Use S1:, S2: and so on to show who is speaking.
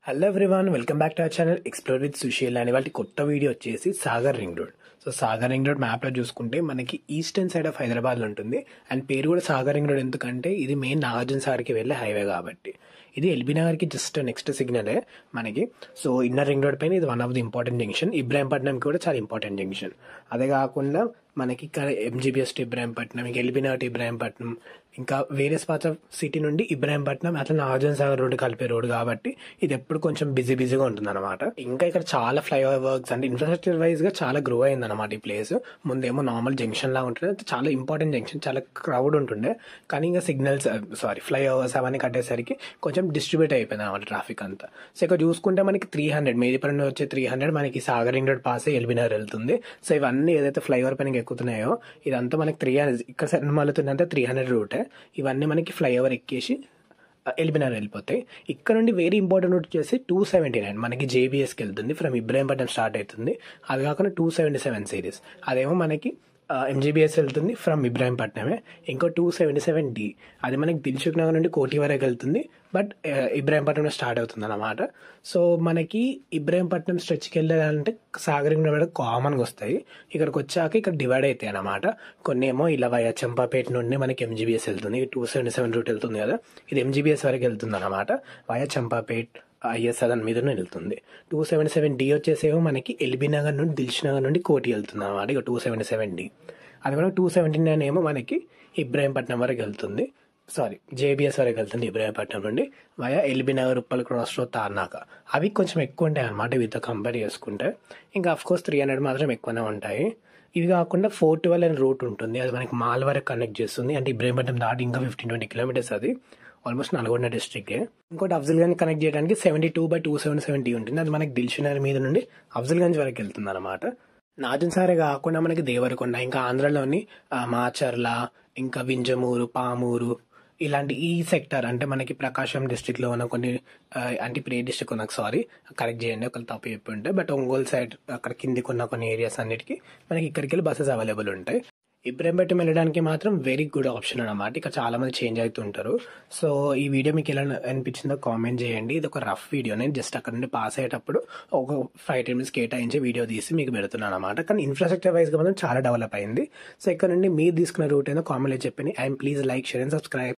S1: Hello everyone, welcome back to our channel explore with Sushil. అని వాళ్ళ కొత్త వీడియో వచ్చేసి Sagar ring road. So Sagar ring road మ్యాప్లో చూసుకుంటే మనకి ఈస్టర్న్ సైడ్ ఆఫ్ హైదరాబాద్లో ఉంటుంది. అండ్ పేరు కూడా సాగర్ రింగ్ రోడ్ ఎందుకంటే ఇది మెయిన్ నాగార్జున సాగర్కి వెళ్ళే హైవే కాబట్టి. ఇది ఎల్బీ నగర్కి జస్ట్ నెక్స్ట్ సిగ్నలే మనకి. సో ఇన్నర్ రింగ్ రోడ్ పైన ఇది one of the important junction. ఇబ్రాహీంపట్నంకి కూడా చాలా ఇంపార్టెంట్ జంక్షన్. అదే కాకుండా మనకి ఇక్కడ ఎంజీబీఎస్ టు ఇబ్రాహీంపట్నం, ఇంకా ఎల్బీ నగర్ టు ఇబ్రాహీంపట్నం, ఇంకా వేరే పార్ట్స్ ఆఫ్ సిటీ నుండి ఇబ్రాహీంపట్నం అట్లా నాగార్జున సాగర్ రోడ్డు కలిపే రోడ్ కాబట్టి ఇది ఎప్పుడు కొంచెం బిజీగా ఉంటుంది అనమాట. ఇంకా ఇక్కడ చాలా ఫ్లైఓవర్ వర్క్స్ అంటే ఇన్ఫ్రాస్ట్రక్చర్ వైజ్ గా చాలా గ్రో అయింది అనమాట ఈ ప్లేస్. ముందేమో నార్మల్ జంక్షన్ లా ఉంటుండే, చాలా ఇంపార్టెంట్ జంక్షన్, చాలా క్రౌడ్ ఉంటుండే. కానీ ఇంకా సిగ్నల్స్ ఫ్లైఓవర్స్ అవన్నీ కట్టేసరికి కొంచెం డిస్ట్రిబ్యూట్ అయిపోయింది అనమాట ట్రాఫిక్ అంతా. సో ఇక్కడ చూసుకుంటే మనకి 300 మేదీపురం నుండి వచ్చే 300 మనకి Sagar ring road pass LB Nagar వెళ్తుంది. సో ఇవన్నీ ఏదైతే ఫ్లైఓవర్ పైన ఎక్కుతున్నాయో ఇదంతా మనకి 300 ఇక్కడ మళ్ళీ 300 రూటే. ఇవన్నీ మనకి ఫ్లైఓవర్ ఎక్కేసి ఎల్బీ నగర్ వెళ్ళిపోతాయి. ఇక్కడ నుండి వెరీ ఇంపార్టెంట్ రూట్ వచ్చేసి 279 మనకి జేబీఎస్కి వెళ్తుంది. ఫ్రమ్ ఇబ్రాహీంపట్నం స్టార్ట్ అవుతుంది. అది కాకుండా 277 సిరీస్ అదేమో మనకి ఎంజీబీఎస్ వెళ్తుంది ఫ్రమ్ ఇబ్రాహీంపట్నమే. ఇంకో 277D అది మనకి దిల్సుఖ్ నగర్ నుండి కోటి వరకు వెళ్తుంది, బట్ ఇబ్రాహీంపట్నంలో స్టార్ట్ అవుతుంది అన్నమాట. సో మనకి ఇబ్రాహీంపట్నం స్ట్రెచ్కి వెళ్ళాలంటే సాగర్ రింగ్ రోడ్ కామన్గా వస్తాయి. ఇక్కడికి వచ్చాక ఇక్కడ డివైడ్ అవుతాయి అన్నమాట. కొన్ని ఏమో ఇలా వయా చంపాపేట నుండి మనకి ఎంజీబీఎస్ వెళ్తుంది. 277 రూట్ వెళ్తుంది కదా, ఇది ఎంజీబీఎస్ వరకు వెళ్తుంది అనమాట. వయా చంపాపేట్ ఐఎస్ఆర్ దాని మీద వెళ్తుంది. 277D వచ్చేసేమో మనకి ఎల్బీ నగర్ నుండి దిల్సుఖ్ నగర్ నుండి కోటి వెళ్తుంది అనమాట. ఇక 277D అది కూడా 279 ఏమో మనకి ఇబ్రాహీంపట్నం వరకు వెళ్తుంది. జేబీఎస్ వరకు వెళ్తుంది ఇబ్రాహీంపట్నం నుండి via LB Nagar, Uppal cross road, Tarnaka. అవి కొంచెం ఎక్కువ ఉంటాయి అనమాట వీటితో కంపేర్ చేసుకుంటే. ఇంకా అఫ్కోర్స్ 300 మాత్రం ఎక్కువనే ఉంటాయి. ఇవి కాకుండా 412 అనే రూట్ ఉంటుంది, అది మనకి మాల్ వరకు కనెక్ట్ చేస్తుంది. అంటే ఇబ్రాహీంపట్నం దాటి ఇంకా 15-20 కిలోమీటర్స్, అది ఆల్మోస్ట్ నల్గొండ డిస్ట్రిక్ట్. ఇంకోటి అఫ్జల్గంజ్ కనెక్ట్ చేయడానికి 72/277D ఉంటుంది, అది మనకి దిల్సుఖ్ నగర్ మీద నుండి అఫ్జల్గంజ్ వరకు వెళ్తుంది అనమాట. నాగార్జున సాగర్ కాకుండా మనకి దేవరకొండ, ఇంకా ఆంధ్రలోని మాచర్ల, ఇంకా వింజమూరు, పామూరు, ఇలాంటి ఈ సెక్టర్ అంటే మనకి ప్రకాశం డిస్ట్రిక్ట్ లో ఉన్న కొన్ని అంటే ఇప్పుడు ఏ డిస్ట్రిక్ట్ ఉన్నకు కరెక్ట్ చేయండి ఒకళ్ళు తప్పు చెప్పి ఉంటే, బట్ ఒంగోలు సైడ్ అక్కడ కిందికి ఉన్న కొన్ని ఏరియాస్ అన్నిటికీ మనకి ఇక్కడికి వెళ్ళి బస్సెస్ అవైలబుల్ ఉంటాయి. ఇబ్రాహీంపట్నం వెళ్ళడానికి మాత్రం వెరీ గుడ్ ఆప్షన్ అన్నమాట. ఇక్కడ చాలా మంది చేంజ్ అవుతుంటారు. సో ఈ వీడియో మీకు ఎలా అనిపించిందో కామెంట్ చేయండి. ఇది ఒక రఫ్ వీడియో, నేను జస్ట్ అక్కడ నుండి పాస్ అయ్యేటప్పుడు ఒక 5-10 minutes కేటాయించి వీడియో తీసి మీకు పెడుతున్నాను అనమాట. కానీ ఇన్ఫ్రాస్ట్రక్చర్ వైజ్గా మాత్రం చాలా డెవలప్ అయింది. సో ఇక్కడ నుండి మీరు తీసుకున్న రూట్ ఏదో కామెంట్లో చెప్పండి. And please like, share and subscribe.